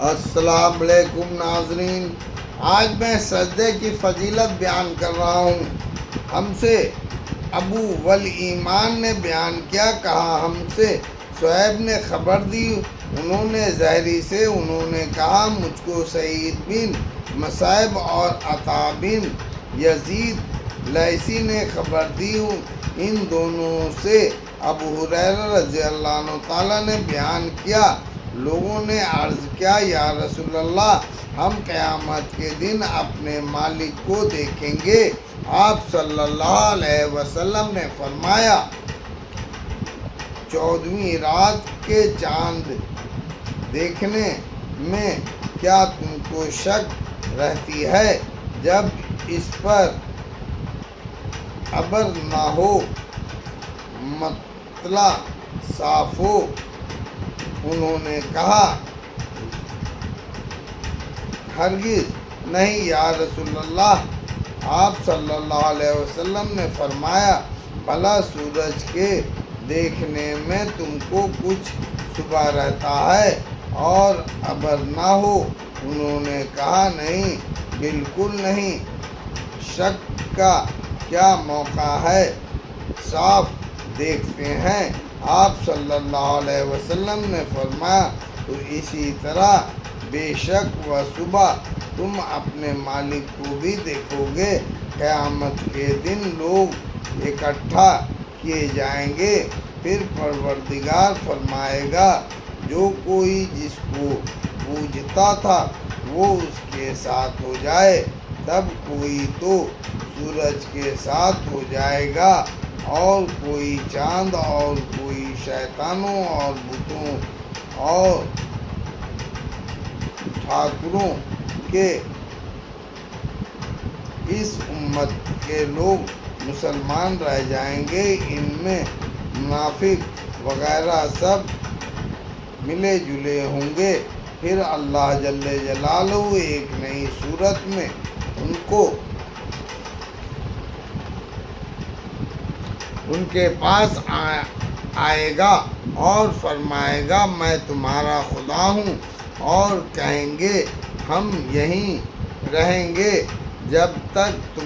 السلام علیکم ناظرین، آج میں سجدے کی فضیلت بیان کر رہا ہوں۔ ہم سے ابو والایمان نے بیان کیا، کہا ہم سے صہیب نے خبر دی، انہوں نے زہری سے، انہوں نے کہا مجھ کو سعید بن مسیب اور عطا بن یزید لیثی نے خبر دی، ان دونوں سے ابو ہریرہ رضی اللہ عنہ تعالیٰ نے بیان کیا۔ لوگوں نے عرض کیا، یا رسول اللہ، ہم قیامت کے دن اپنے مالک کو دیکھیں گے؟ آپ صلی اللہ علیہ وسلم نے فرمایا، 14ویں رات کے چاند دیکھنے میں کیا تم کو شک رہتی ہے جب اس پر ابر نہ ہو، مطلع صاف ہو؟ انہوں نے کہا، ہرگز نہیں یا رسول اللہ۔ آپ صلی اللہ علیہ وسلم نے فرمایا، بھلا سورج کے دیکھنے میں تم کو کچھ شبہ رہتا ہے اور ابر نہ ہو؟ انہوں نے کہا، نہیں، بالکل نہیں، شک کا کیا موقع ہے، صاف دیکھتے ہیں۔ آپ صلی اللہ علیہ وسلم نے فرمایا، تو اسی طرح بے شک و شبہ تم اپنے مالک کو بھی دیکھو گے۔ قیامت کے دن لوگ اکٹھا کیے جائیں گے، پھر پروردگار فرمائے گا، جو کوئی جس کو پوجتا تھا وہ اس کے ساتھ ہو جائے۔ تب کوئی تو سورج کے ساتھ ہو جائے گا، اور کوئی چاند، اور کوئی شیطانوں اور بتوں اور ٹھاکروں کے۔ اس امت کے لوگ مسلمان رہ جائیں گے، ان میں منافق وغیرہ سب ملے جلے ہوں گے۔ پھر اللہ جل جلالہ ایک نئی صورت میں ان کے پاس آئے گا اور فرمائے گا، میں تمہارا خدا ہوں، اور کہیں گے، ہم یہیں رہیں گے جب تک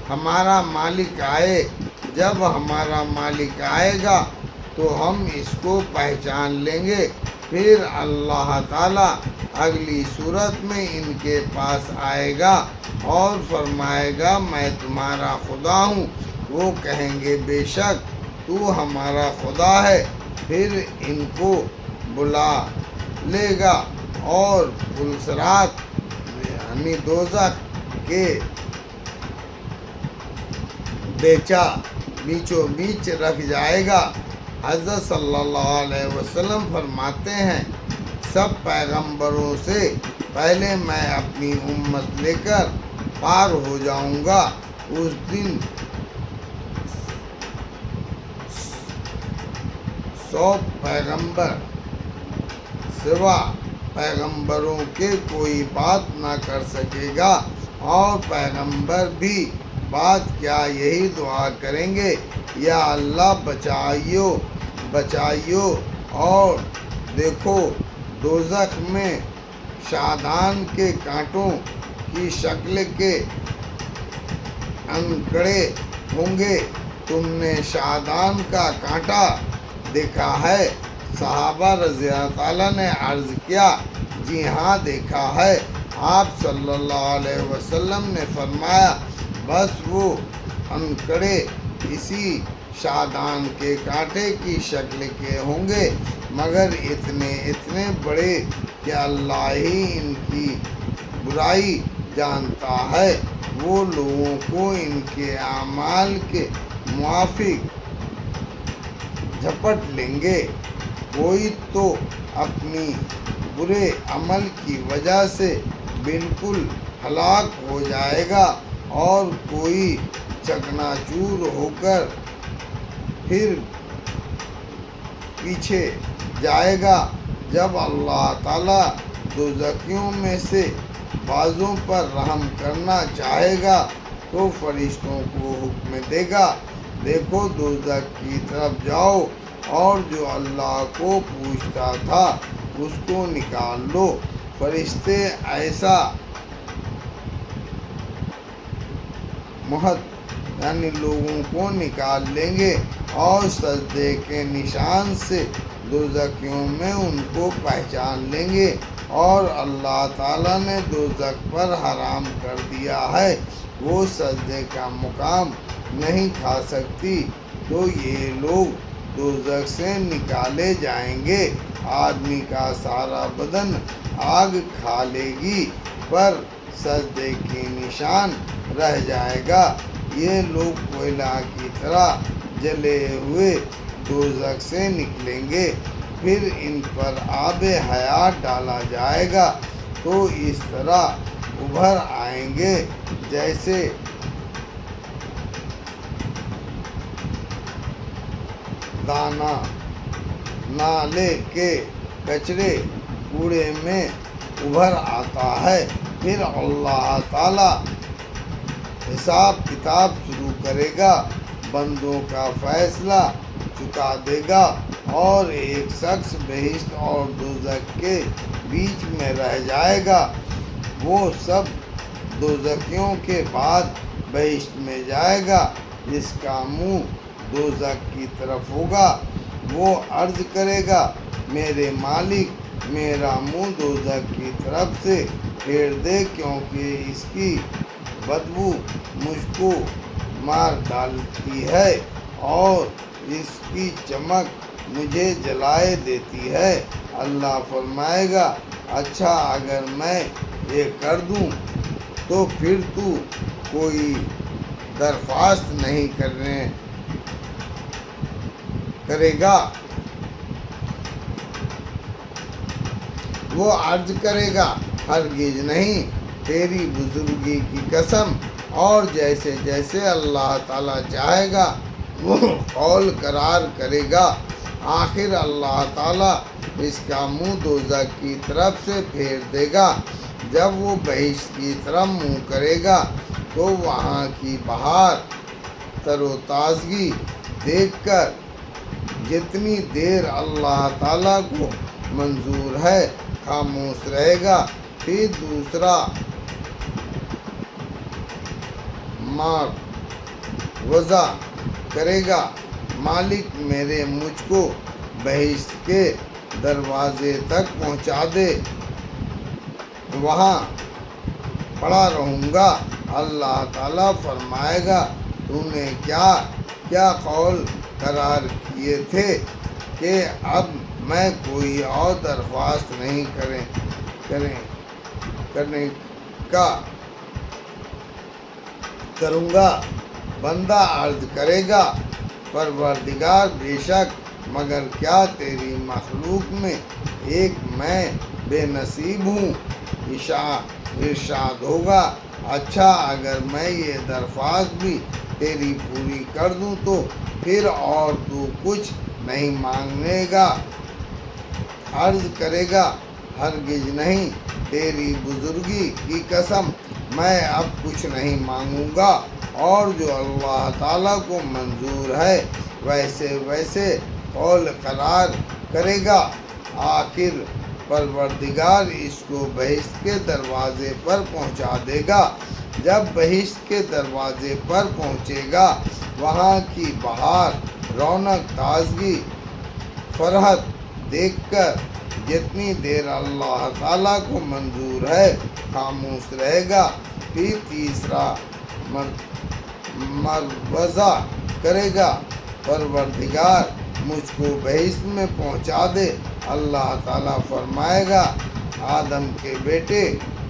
ہمارا مالک آئے۔ جب ہمارا مالک آئے گا تو ہم اس کو پہچان لیں گے۔ پھر اللہ تعالیٰ اگلی صورت میں ان کے پاس آئے گا اور فرمائے گا، میں تمہارا خدا ہوں۔ وہ کہیں گے، بے شک تو ہمارا خدا ہے۔ پھر ان کو بلا لے گا اور پلسرات یعنی دوزخ کے بیچوں بیچ رکھ جائے گا۔ حضرت صلی اللہ علیہ وسلم فرماتے ہیں، سب پیغمبروں سے پہلے میں اپنی امت لے کر پار ہو جاؤں گا۔ اس دن 100 پیغمبر سوا پیغمبروں کے کوئی بات نہ کر سکے گا، اور پیغمبر بھی بات کیا یہی دعا کریں گے، یا اللہ بچائیو۔ اور دیکھو، دوزخ میں شادان کے کانٹوں کی شکل کے انکڑے ہوں گے۔ تم نے شادان کا کانٹا دیکھا ہے؟ صحابہ رضی اللہ تعالیٰ نے عرض کیا، جی ہاں دیکھا ہے۔ آپ صلی اللہ علیہ وسلم نے فرمایا، بس وہ انکڑے اسی شادان کے کانٹے کی شکل کے ہوں گے، مگر اتنے بڑے کہ اللہ ہی ان کی برائی جانتا ہے۔ وہ لوگوں کو ان کے اعمال کے موافق جھپٹ لیں گے۔ کوئی تو اپنی برے عمل کی وجہ سے بالکل ہلاک ہو جائے گا، اور کوئی چکنا چور ہو کر پھر پیچھے جائے گا۔ جب اللہ تعالیٰ دوزخیوں میں سے بعضوں پر رحم کرنا چاہے گا تو فرشتوں کو حکم دے گا، دیکھو دوزخ کی طرف جاؤ، اور جو اللہ کو پوچھتا تھا اس کو نکال لو۔ فرشتے ایسا محت یعنی لوگوں کو نکال لیں گے اور سجدے کے نشان سے دوزخیوں میں ان کو پہچان لیں گے، اور اللہ تعالیٰ نے دوزخ پر حرام کر دیا ہے، وہ سجدے کا مقام نہیں کھا سکتی، تو یہ لوگ دوزخ سے نکالے جائیں گے۔ آدمی کا سارا بدن آگ کھا لے گی پر سجدے کی نشان رہ جائے گا۔ یہ لوگ کوئلہ کی طرح جلے ہوئے دوزخ سے نکلیں گے، پھر ان پر آب حیات ڈالا جائے گا تو اس طرح ابھر آئیں گے جیسے دانہ نالے کے کچرے کوڑے میں ابھر آتا ہے۔ پھر اللہ تعالیٰ حساب کتاب شروع کرے گا، بندوں کا فیصلہ چکا دے گا، اور ایک شخص بہشت اور دوزخ کے بیچ میں رہ جائے گا۔ وہ سب دوزخیوں کے بعد بہشت میں جائے گا، جس کا منہ دوزخ کی طرف ہوگا۔ وہ عرض کرے گا، میرے مالک، میرا منہ دوزخ کی طرف سے پھیر دے، کیونکہ اس کی بدبو مجھ کو مار ڈالتی ہے اور اس کی چمک مجھے جلائے دیتی ہے۔ اللہ فرمائے گا، اچھا اگر میں یہ کر دوں تو پھر تو کوئی درخواست نہیں کرے گا۔ وہ عرض کرے گا، ہرگز نہیں، تیری بزرگی کی قسم، اور جیسے جیسے اللہ تعالیٰ چاہے گا وہ قول قرار کرے گا۔ آخر اللہ تعالیٰ اس کا منہ دوزخ کی طرف سے پھیر دے گا۔ جب وہ بہشت کی طرف منہ کرے گا تو وہاں کی بہار تر و تازگی دیکھ کر جتنی دیر اللہ تعالیٰ کو منظور ہے خاموش رہے گا، پھر دوسرا معاوضہ کرے گا، مالک میرے، مجھ کو بہشت کے دروازے تک پہنچا دے، وہاں پڑا رہوں گا۔ اللہ تعالیٰ فرمائے گا، تو نے کیا قول قرار کیے تھے کہ اب میں کوئی اور درخواست نہیں کروں گا۔ بندہ عرض کرے گا، پروردگار، بے شک مگر کیا تیری مخلوق میں ایک میں بے نصیب ہوں؟ ارشاد ہوگا، اچھا اگر میں یہ درخواست بھی تیری پوری کر دوں تو پھر اور تو کچھ نہیں مانگے گا؟ عرض کرے گا، ہرگز نہیں، تیری بزرگی کی قسم، میں اب کچھ نہیں مانگوں گا، اور جو اللہ تعالیٰ کو منظور ہے ویسے قول قرار کرے گا۔ آخر پروردگار اس کو بہشت کے دروازے پر پہنچا دے گا۔ جب بہشت کے دروازے پر پہنچے گا، وہاں کی بہار، رونق، تازگی، فرحت دیکھ کر جتنی دیر اللہ تعالیٰ کو منظور ہے خاموش رہے گا، پھر تیسرا معاوضہ کرے گا، پروردگار مجھ کو بہشت میں پہنچا دے۔ اللہ تعالیٰ فرمائے گا، آدم کے بیٹے،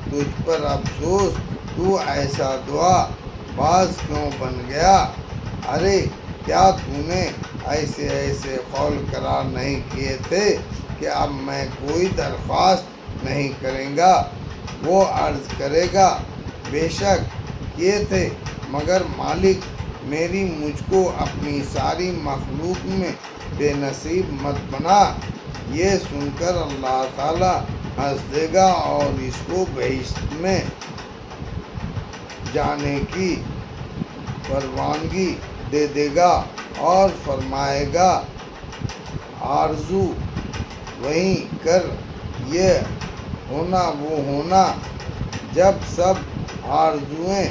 تجھ پر افسوس، تو ایسا دعا باز کیوں بن گیا؟ ارے کیا تو نے ایسے قول قرار نہیں کیے تھے کہ اب میں کوئی درخواست نہیں کروں گا؟ وہ عرض کرے گا، بے شک کیے تھے، مگر مالک میری، مجھ کو اپنی ساری مخلوق میں بے نصیب مت بنا۔ یہ سن کر اللہ تعالیٰ ہنس دے گا اور اس کو بہشت میں جانے کی پروانگی دے دے گا اور فرمائے گا، آرزو وہیں کر، یہ ہونا وہ ہونا جب سب آرزوئیں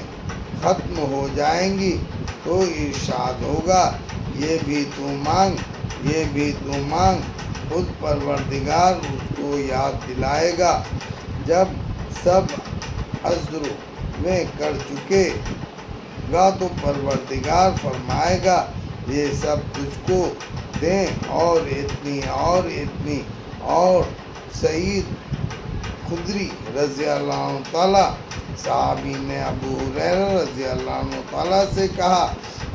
ختم ہو جائیں گی تو ارشاد ہوگا یہ بھی تو مانگ، یہ بھی تو مانگ، خود پروردگار اس کو یاد دلائے گا۔ جب سب عذر میں کر چکے گا تو پروردگار فرمائے گا یہ سب تجھ کو دیں اور اتنی اور اتنی۔ اور سعید خدری رضی اللہ عنہ تعالیٰ صحابی نے ابو ہریرہ رضی اللہ عنہ تعالیٰ سے کہا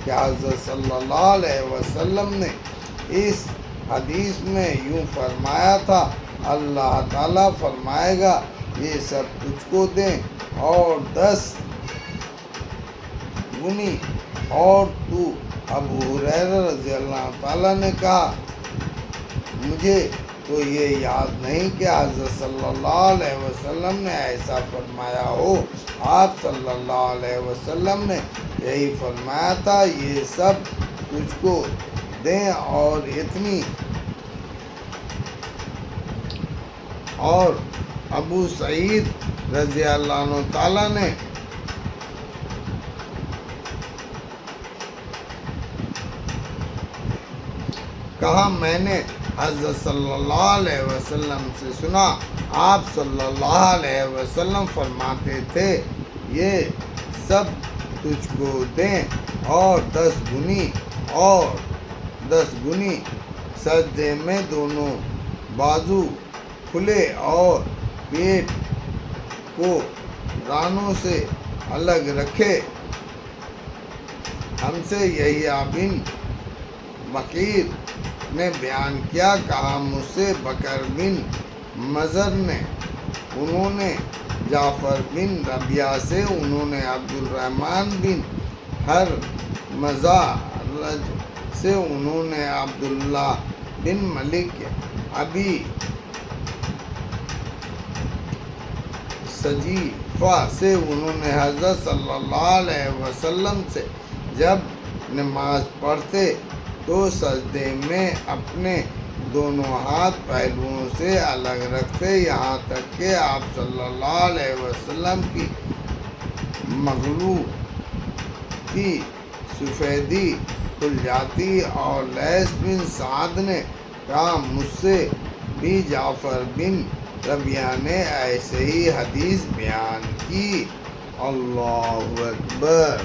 کہ حضرت صلی اللہ علیہ وسلم نے اس حدیث میں یوں فرمایا تھا، اللہ تعالیٰ فرمائے گا یہ سب تجھ کو دیں اور 10 گنی۔ اور تو ابو ہریرہ رضی اللہ تعالیٰ نے کہا مجھے تو یہ یاد نہیں کہ حضرت صلی اللہ علیہ وسلم نے ایسا فرمایا ہو۔ آپ صلی اللہ علیہ وسلم نے یہی فرمایا تھا یہ سب تجھ کو دیں اور اتنی۔ اور ابو سعید رضی اللہ عنہ تعالیٰ نے کہا میں نے حضرت صلی اللہ علیہ وسلم سے سنا، آپ صلی اللہ علیہ وسلم فرماتے تھے یہ سب تجھ کو دیں اور 10 گنی۔ اور 10 گنی سجدے میں دونوں بازو کھلے اور پیٹ کو رانوں سے الگ رکھے۔ ہم سے یحییٰ بن بکیر نے بیان کیا، کہا مجھ سے بکر بن مضر نے، انہوں نے جعفر بن ربیعہ سے، انہوں نے عبد الرحمن بن ہرمزہ سے، انہوں نے عبداللہ بن ملک ابی سجیفہ سے، انہوں نے حضرت صلی اللہ علیہ وسلم سے جب نماز پڑھتے تو سجدے میں اپنے دونوں ہاتھ پہلوؤں سے الگ رکھتے یہاں تک کہ آپ صلی اللہ علیہ وسلم کی مغلو کی سفیدی کھل جاتی۔ اور لیث بن سعد نے کہا مجھ سے بھی جعفر بن ربیعہ نے ایسے ہی حدیث بیان کی۔ اللہ اکبر۔